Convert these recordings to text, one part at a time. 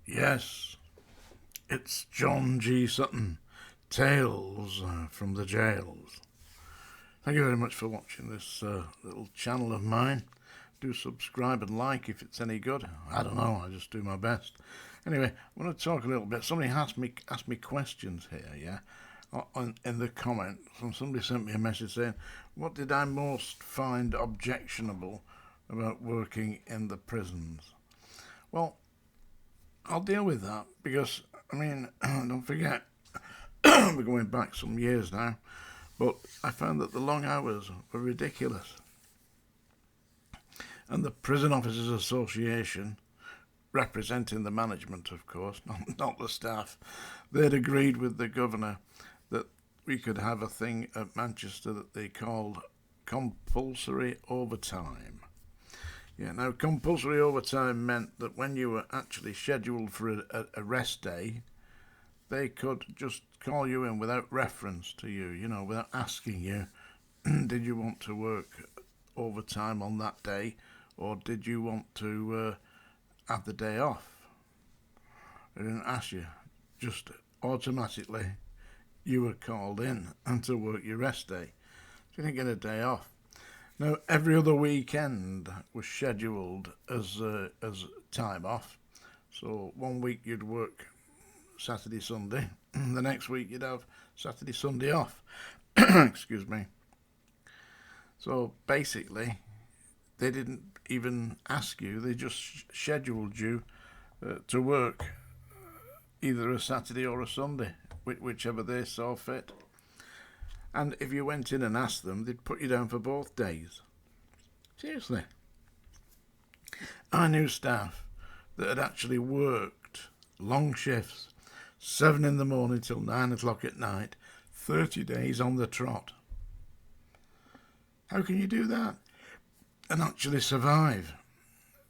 Yes, it's John G. Sutton, Tales from the Jails. Thank you very much for watching this little channel of mine. Do subscribe and like if it's any good. I don't know, I just do my best. Anyway, I want to talk a little bit. Somebody asked me questions here, yeah? In the comments, and somebody sent me a message saying, what did I most find objectionable about working in the prisons? Well, I'll deal with that because, don't forget, we're going back some years now, but I found that the long hours were ridiculous. And the Prison Officers Association, representing the management, of course, not the staff, they'd agreed with the governor that we could have a thing at Manchester that they called compulsory overtime. Yeah, now compulsory overtime meant that when you were actually scheduled for a rest day, they could just call you in without reference to you, without asking you, did you want to work overtime on that day, or did you want to have the day off? They didn't ask you, just automatically you were called in and to work your rest day. So you didn't get a day off. Now, every other weekend was scheduled as time off. So one week you'd work Saturday, Sunday. The next week you'd have Saturday, Sunday off. Excuse me. So basically, they didn't even ask you. They just scheduled you to work either a Saturday or a Sunday, whichever they saw fit. And if you went in and asked them, they'd put you down for both days. Seriously. I knew staff that had actually worked long shifts, 7 in the morning till 9 o'clock at night, 30 days on the trot. How can you do that and actually survive?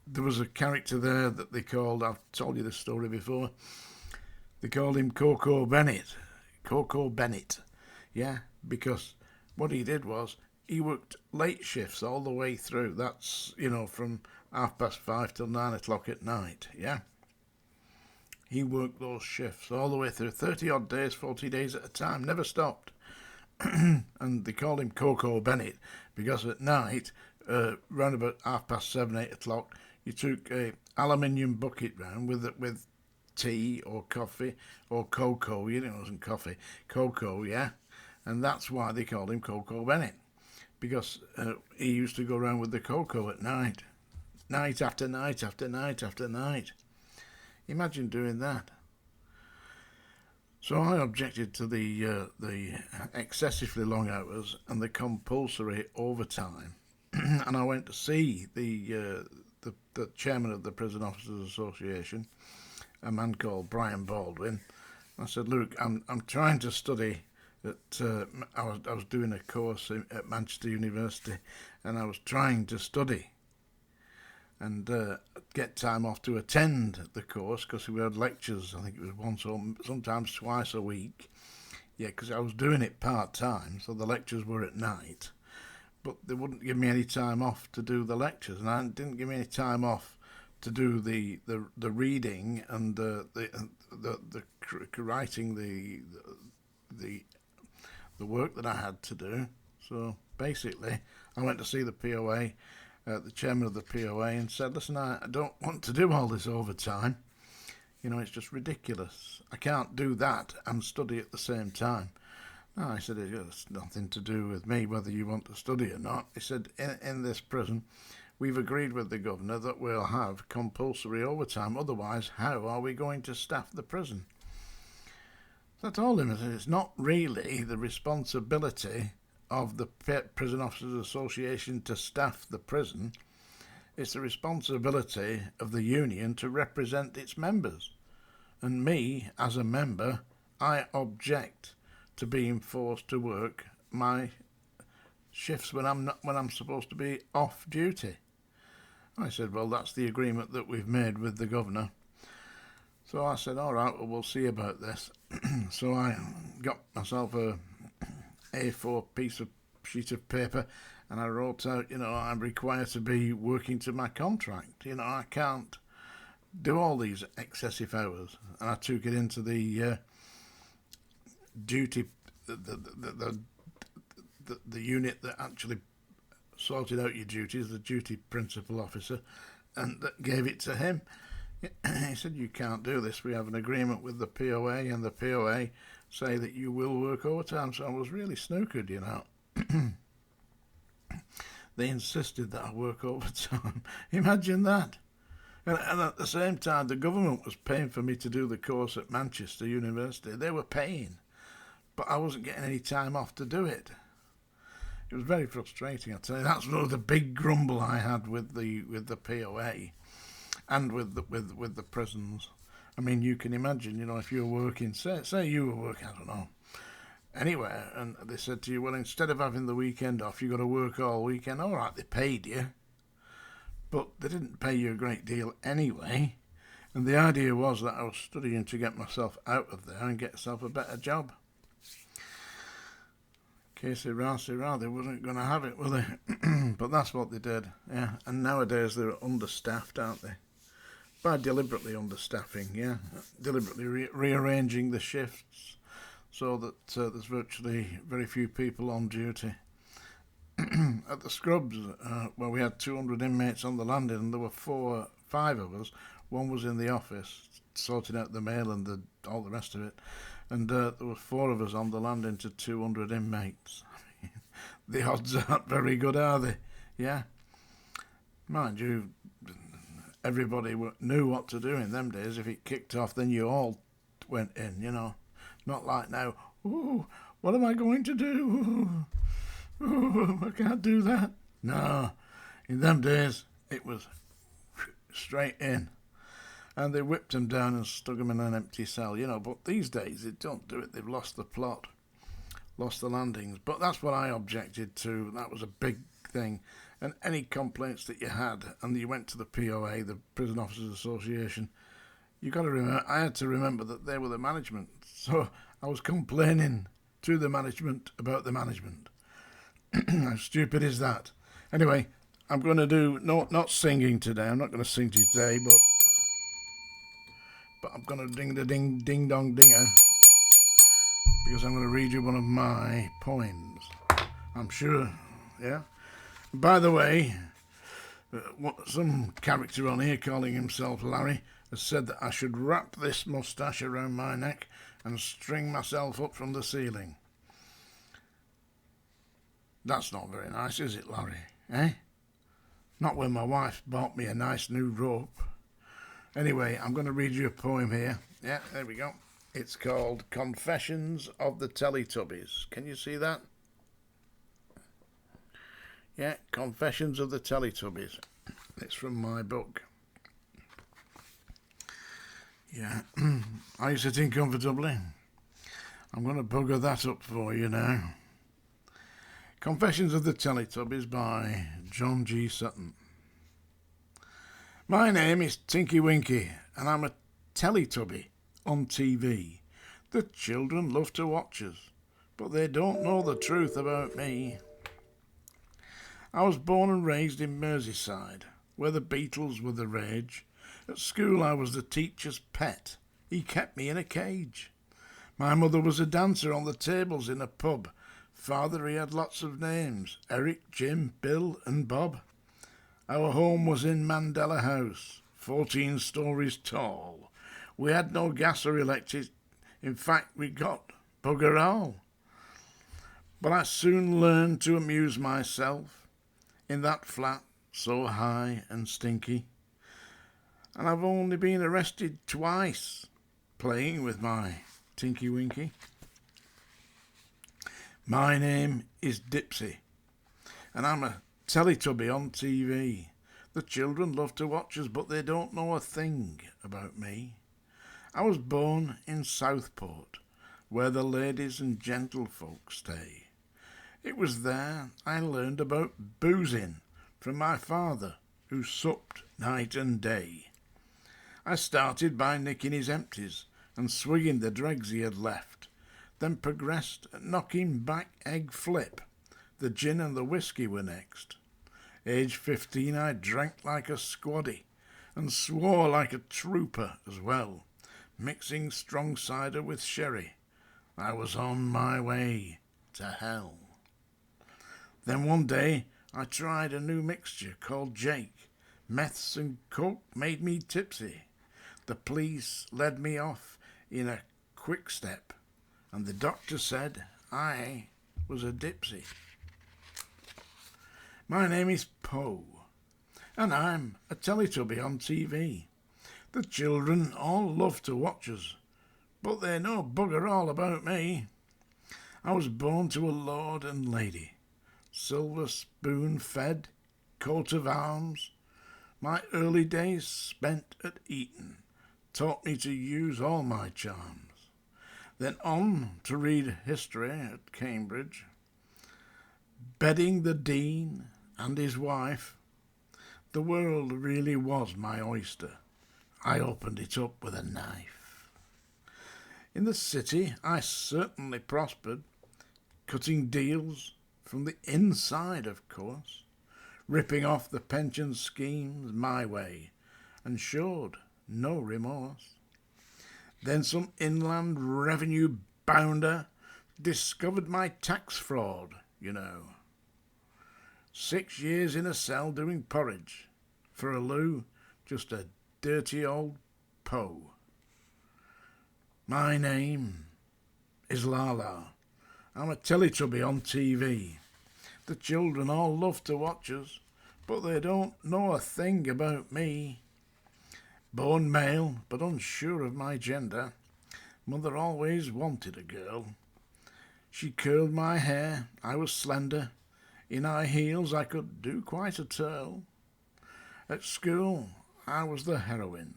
There was a character there that they called, I've told you this story before, they called him Coco Bennett. Coco Bennett, yeah, because what he did was he worked late shifts all the way through. That's, from 5:30 till 9 o'clock at night, yeah. He worked those shifts all the way through, 30 odd days, 40 days at a time, never stopped. And they called him Coco Bennett because at night, round about 7:30, 8 o'clock, you took a aluminium bucket round with tea or coffee or cocoa. It wasn't coffee, cocoa, yeah. And that's why they called him Coco Bennett, because he used to go around with the cocoa at night, night after night after night after night. Imagine doing that. So I objected to the excessively long hours and the compulsory overtime, and I went to see the chairman of the Prison Officers Association, a man called Brian Baldwin. I said, look, I'm trying to study. I was doing a course at Manchester University, and I was trying to study and get time off to attend the course because we had lectures. I think it was once or sometimes twice a week. Yeah, because I was doing it part-time, so the lectures were at night. But they wouldn't give me any time off to do the lectures, and I didn't give me any time off to do the reading and the writing the work that I had to do. So basically, I went to see the POA, the chairman of the POA, and said, listen, I don't want to do all this overtime. It's just ridiculous. I can't do that and study at the same time. No, I said, it's nothing to do with me whether you want to study or not. He said, in this prison, we've agreed with the governor that we'll have compulsory overtime. Otherwise, how are we going to staff the prison? So I told him that it's not really the responsibility of the Prison Officers Association to staff the prison. It's the responsibility of the union to represent its members. And me, as a member, I object to being forced to work my shifts when I'm supposed to be off duty. I said, well, that's the agreement that we've made with the governor. So I said, all right, well, we'll see about this. So I got myself a A4 sheet of paper, and I wrote out, I'm required to be working to my contract. I can't do all these excessive hours, and I took it into the duty, the unit that actually sorted out your duties, the duty principal officer, and that gave it to him. He said, you can't do this. We have an agreement with the POA, and the POA say that you will work overtime. So I was really snookered, you know. They insisted that I work overtime. Imagine that. And at the same time, the government was paying for me to do the course at Manchester University. They were paying, but I wasn't getting any time off to do it. It was very frustrating, I tell you. That's one of the big grumble I had with the POA and with the prisons. I mean, you can imagine, you know, if you were working, say you were working, I don't know, anywhere, and they said to you, well, instead of having the weekend off, you got to work all weekend. All right, they paid you, but they didn't pay you a great deal anyway. And the idea was that I was studying to get myself out of there and get myself a better job. Que sera, sera, they wasn't going to have it, were they? But that's what they did, yeah. And nowadays they're understaffed, aren't they? By deliberately understaffing, yeah. Deliberately rearranging the shifts so that there's virtually very few people on duty. At the Scrubs, where we had 200 inmates on the landing, and there were 5 of us. One was in the office sorting out the mail and all the rest of it, and there were 4 of us on the landing to 200 inmates. I mean, the odds aren't very good, are they? Yeah. Mind you, everybody knew what to do in them days. If it kicked off, then you all went in, you know. Not like now, ooh, what am I going to do? Ooh, I can't do that. No, in them days, it was straight in. And they whipped them down and stuck them in an empty cell, you know. But these days, they don't do it. They've lost the plot, lost the landings. But that's what I objected to. That was a big thing. And any complaints that you had, and you went to the POA, the Prison Officers Association, you got to remember, I had to remember that they were the management. So I was complaining to the management about the management. How stupid is that? Anyway, I'm going to do, not singing today. I'm not going to sing to you today, but I'm going to ding the ding dong dinger, because I'm going to read you one of my poems. I'm sure, yeah. By the way, some character on here calling himself Larry has said that I should wrap this moustache around my neck and string myself up from the ceiling. That's not very nice, is it, Larry? Eh? Not when my wife bought me a nice new rope. Anyway, I'm going to read you a poem here. Yeah, there we go. It's called Confessions of the Teletubbies. Can you see that? Yeah, Confessions of the Teletubbies. It's from my book. Yeah. Are you sitting comfortably? I'm going to bugger that up for you now. Confessions of the Teletubbies by John G. Sutton. My name is Tinky Winky, and I'm a Teletubby on TV. The children love to watch us, but they don't know the truth about me. I was born and raised in Merseyside, where the Beatles were the rage. At school I was the teacher's pet. He kept me in a cage. My mother was a dancer on the tables in a pub. Father, he had lots of names: Eric, Jim, Bill and Bob. Our home was in Mandela House, 14 stories tall. We had no gas or electric. In fact, we got bugger all. But I soon learned to amuse myself in that flat so high and stinky. And I've only been arrested twice playing with my Tinky Winky. My name is Dipsy, and I'm a Teletubby on TV. The children love to watch us, but they don't know a thing about me. I was born in Southport, where the ladies and gentlefolk stay. It was there I learned about boozing from my father, who supped night and day. I started by nicking his empties and swigging the dregs he had left, then progressed at knocking back egg flip. The gin and the whiskey were next. Age 15 I drank like a squaddy, and swore like a trooper as well, mixing strong cider with sherry. I was on my way to hell. Then one day I tried a new mixture called Jake. Meths and coke made me tipsy. The police led me off in a quick step, and the doctor said I was a dipsy. My name is Poe, and I'm a Teletubby on TV. The children all love to watch us, but they know bugger all about me. I was born to a lord and lady, silver spoon fed, coat of arms. My early days spent at Eton taught me to use all my charms. Then on to read history at Cambridge, bedding the dean and his wife. The world really was my oyster. I opened it up with a knife. In the city I certainly prospered, cutting deals from the inside, of course, ripping off the pension schemes my way, and showed no remorse. Then some inland revenue bounder discovered my tax fraud, 6 years in a cell doing porridge. For a loo, just a dirty old Poe. My name is Lala. I'm a Teletubby on TV. The children all love to watch us, but they don't know a thing about me. Born male, but unsure of my gender. Mother always wanted a girl. She curled my hair, I was slender. In high heels I could do quite a twirl. At school I was the heroine,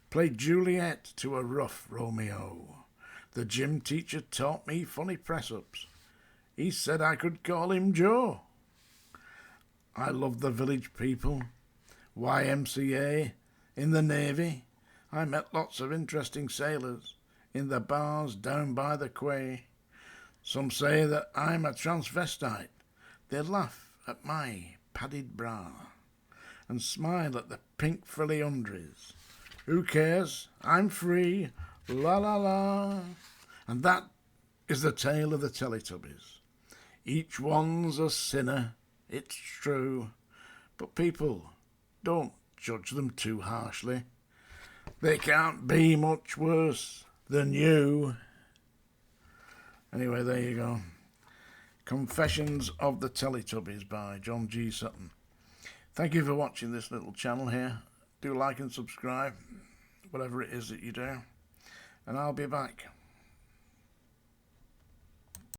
played Juliet to a rough Romeo. The gym teacher taught me funny press-ups. He said I could call him Joe. I loved the village people, YMCA, in the Navy. I met lots of interesting sailors in the bars down by the quay. Some say that I'm a transvestite. They laugh at my padded bra and smile at the pink frilly undries. Who cares? I'm free. La la la. And that is the tale of the Teletubbies. Each one's a sinner, it's true. But people, don't judge them too harshly. They can't be much worse than you. Anyway, there you go. Confessions of the Teletubbies by John G. Sutton. Thank you for watching this little channel here. Do like and subscribe, whatever it is that you do. And I'll be back.